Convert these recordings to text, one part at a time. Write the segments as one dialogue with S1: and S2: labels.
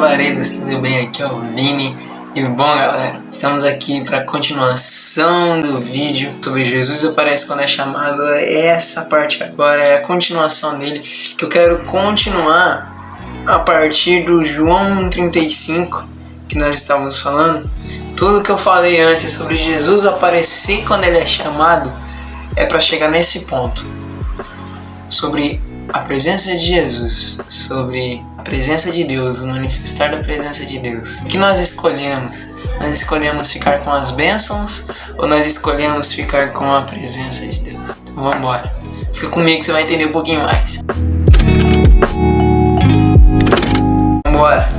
S1: Varedas, tudo bem? Aqui é o Vini. E bom, galera, estamos aqui para a continuação do vídeo sobre Jesus aparece quando é chamado. Essa parte agora é a continuação dele, que eu quero continuar a partir do João 35, que nós estávamos falando. Tudo que eu falei antes sobre Jesus aparecer quando ele é chamado é para chegar nesse ponto, sobre a presença de Jesus, sobre a presença de Deus, o manifestar da presença de Deus. O que nós escolhemos? Nós escolhemos ficar com as bênçãos ou nós escolhemos ficar com a presença de Deus? Então vamos embora. Fica comigo que você vai entender um pouquinho mais. Vamos embora.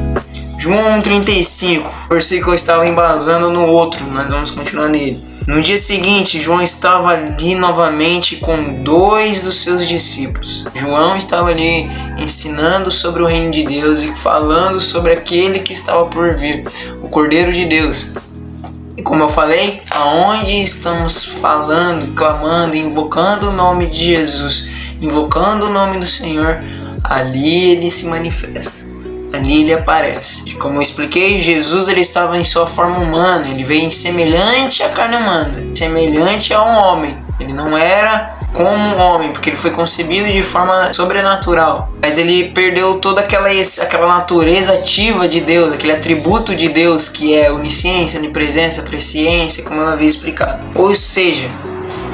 S1: João 35, o versículo estava embasando no outro, nós vamos continuar nele. No dia seguinte, João estava ali novamente com 2 dos seus discípulos. João estava ali ensinando sobre o reino de Deus e falando sobre aquele que estava por vir, o Cordeiro de Deus. E como eu falei, aonde estamos falando, clamando, invocando o nome de Jesus, invocando o nome do Senhor, ali ele se manifesta. Ali ele aparece. Como eu expliquei, Jesus ele estava em sua forma humana, ele veio semelhante à carne humana, semelhante a um homem. Ele não era como um homem, porque ele foi concebido de forma sobrenatural, mas ele perdeu toda aquela natureza ativa de Deus, aquele atributo de Deus que é onisciência, onipresença, presciência, como eu havia explicado. Ou seja,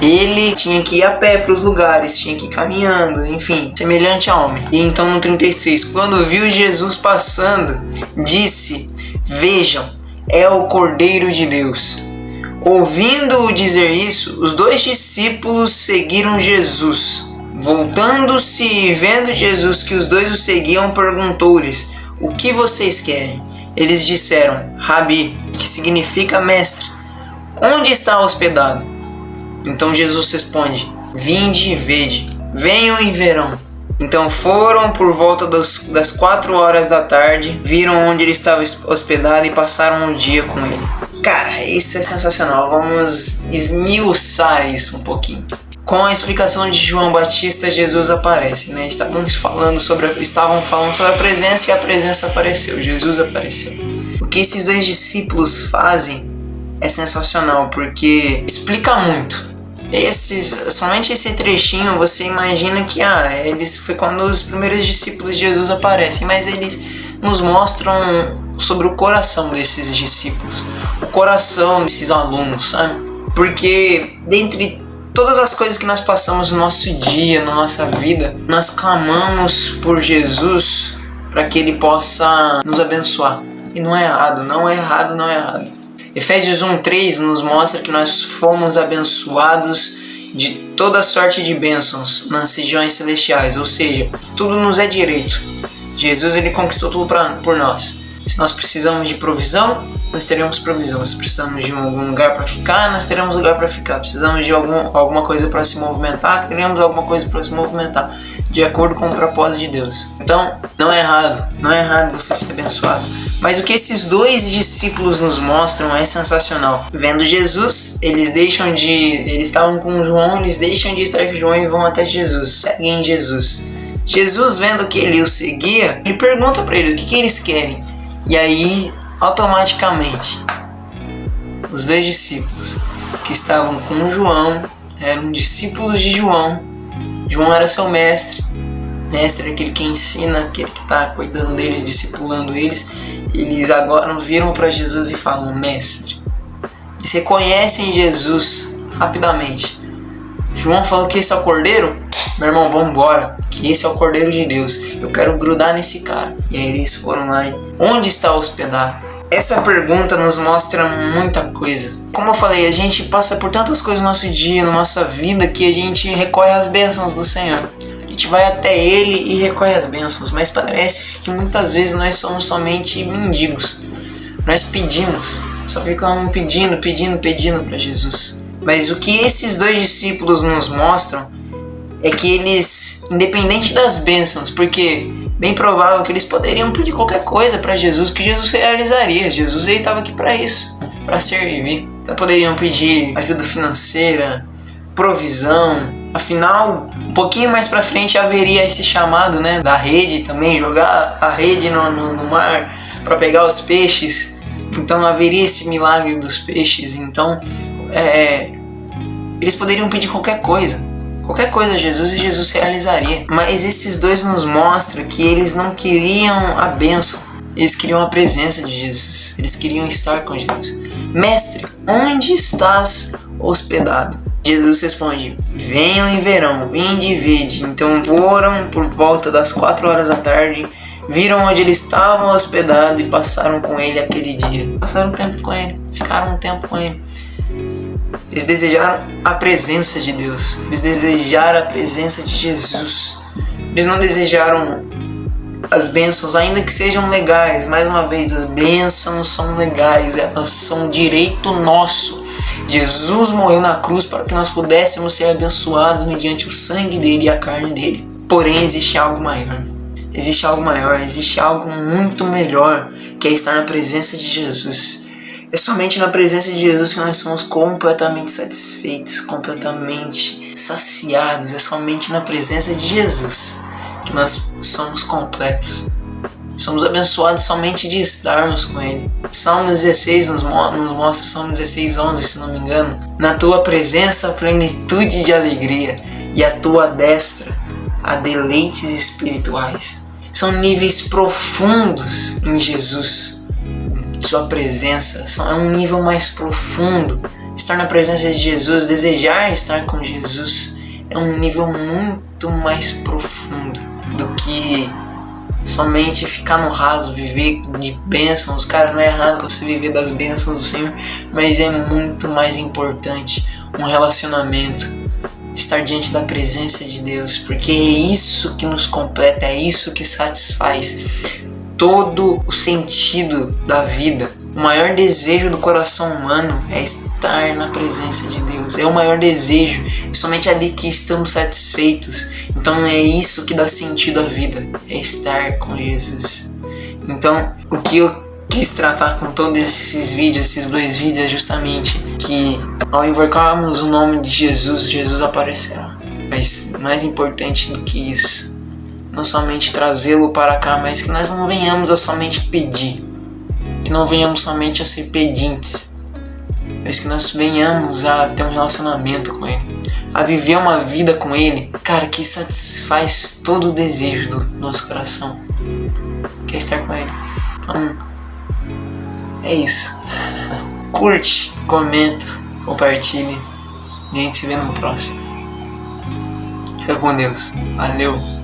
S1: ele tinha que ir a pé para os lugares, tinha que ir caminhando, enfim, semelhante a homem. E então no 36, quando viu Jesus passando, disse: "Vejam, é o Cordeiro de Deus." Ouvindo-o dizer isso, os 2 discípulos seguiram Jesus. Voltando-se e vendo Jesus que os 2 o seguiam, perguntou-lhes: "O que vocês querem?" Eles disseram: "Rabi", que significa mestre, "onde está hospedado?" Então Jesus responde: "Vinde e vede, venham e verão." Então foram por volta das 4 horas da tarde, viram onde ele estava hospedado e passaram o dia com ele. Cara, isso é sensacional, vamos esmiuçar isso um pouquinho. Com a explicação de João Batista, Jesus aparece, né? Estavam falando sobre a presença e a presença apareceu, Jesus apareceu. O que esses 2 discípulos fazem é sensacional, porque explica muito. Somente esse trechinho você imagina que foi quando os primeiros discípulos de Jesus aparecem, mas eles nos mostram sobre o coração desses discípulos, o coração desses alunos, sabe? Porque dentre todas as coisas que nós passamos no nosso dia, na nossa vida, nós clamamos por Jesus para que ele possa nos abençoar. E não é errado, não é errado, não é errado. Efésios 1:3 nos mostra que nós fomos abençoados de toda sorte de bênçãos nas regiões celestiais, ou seja, tudo nos é direito. Jesus ele conquistou tudo por nós. Se nós precisamos de provisão, nós teremos provisão. Se precisamos de algum lugar para ficar, nós teremos lugar para ficar. Precisamos de alguma coisa para se movimentar, teremos alguma coisa para se movimentar, de acordo com o propósito de Deus. Então, não é errado você ser abençoado. Mas o que esses 2 discípulos nos mostram é sensacional. Vendo Jesus, eles estavam com João, eles deixam de estar com João e vão até Jesus, seguem Jesus. Jesus, vendo que ele o seguia, ele pergunta para ele o que eles querem. E aí, automaticamente, os 2 discípulos que estavam com João eram discípulos de João. João era seu mestre. Mestre é aquele que ensina, aquele que está cuidando deles, discipulando eles. Eles agora viram para Jesus e falam: "Mestre." Eles reconhecem Jesus rapidamente. João falou que esse é o Cordeiro? Meu irmão, vamos embora, que esse é o Cordeiro de Deus. Eu quero grudar nesse cara. E aí eles foram lá e: "Onde está hospedado?" Essa pergunta nos mostra muita coisa. Como eu falei, a gente passa por tantas coisas no nosso dia, na nossa vida, que a gente recorre às bênçãos do Senhor. A gente vai até Ele e recorre às bênçãos, mas parece que muitas vezes nós somos somente mendigos. Nós pedimos, só ficamos pedindo para Jesus. Mas o que esses 2 discípulos nos mostram é que eles, independente das bênçãos, porque bem provável que eles poderiam pedir qualquer coisa para Jesus, que Jesus realizaria. Jesus estava aqui para isso, para servir. Então poderiam pedir ajuda financeira, provisão. Afinal, um pouquinho mais para frente haveria esse chamado, né, da rede também, jogar a rede no mar, para pegar os peixes. Então haveria esse milagre dos peixes. Então eles poderiam pedir qualquer coisa a Jesus, e Jesus realizaria. Mas esses dois nos mostram que eles não queriam a bênção, eles queriam a presença de Jesus, eles queriam estar com Jesus. Mestre, onde estás hospedado? Jesus responde: venham e verão, vinde e vede. Então foram por volta das 4 horas da tarde, viram onde ele estava hospedado e passaram com ele aquele dia. Passaram um tempo com ele, ficaram um tempo com ele. Eles desejaram a presença de Deus, eles desejaram a presença de Jesus. Eles não desejaram as bênçãos, ainda que sejam legais. Mais uma vez, as bênçãos são legais, elas são direito nosso. Jesus morreu na cruz para que nós pudéssemos ser abençoados mediante o sangue dele e a carne dele. Porém, existe algo maior. Existe algo maior, existe algo muito melhor, que é estar na presença de Jesus. É somente na presença de Jesus que nós somos completamente satisfeitos, completamente saciados. É somente na presença de Jesus que nós somos completos. Somos abençoados somente de estarmos com Ele. Salmo 16 nos mostra, Salmo 16:11, se não me engano: na tua presença a plenitude de alegria, e a tua destra há deleites espirituais. São níveis profundos em Jesus. Sua presença é um nível mais profundo. Estar na presença de Jesus, desejar estar com Jesus, é um nível muito mais profundo do que somente ficar no raso, viver de bênçãos. Cara, não é errado você viver das bênçãos do Senhor, mas é muito mais importante um relacionamento, estar diante da presença de Deus, porque é isso que nos completa, é isso que satisfaz todo o sentido da vida. O maior desejo do coração humano é estar na presença de Deus. É o maior desejo. É somente ali que estamos satisfeitos. Então é isso que dá sentido à vida. É estar com Jesus. Então o que eu quis tratar com todos esses vídeos, esses 2 vídeos, é justamente que ao invocarmos o nome de Jesus, Jesus aparecerá. Mas mais importante do que isso, não somente trazê-lo para cá, mas que nós não venhamos a somente pedir, que não venhamos somente a ser pedintes, mas que nós venhamos a ter um relacionamento com Ele, a viver uma vida com Ele, cara, que satisfaz todo o desejo do nosso coração, que é estar com Ele. Então, é isso. Curte, comenta, compartilhe, e a gente se vê no próximo. Fica com Deus. Valeu!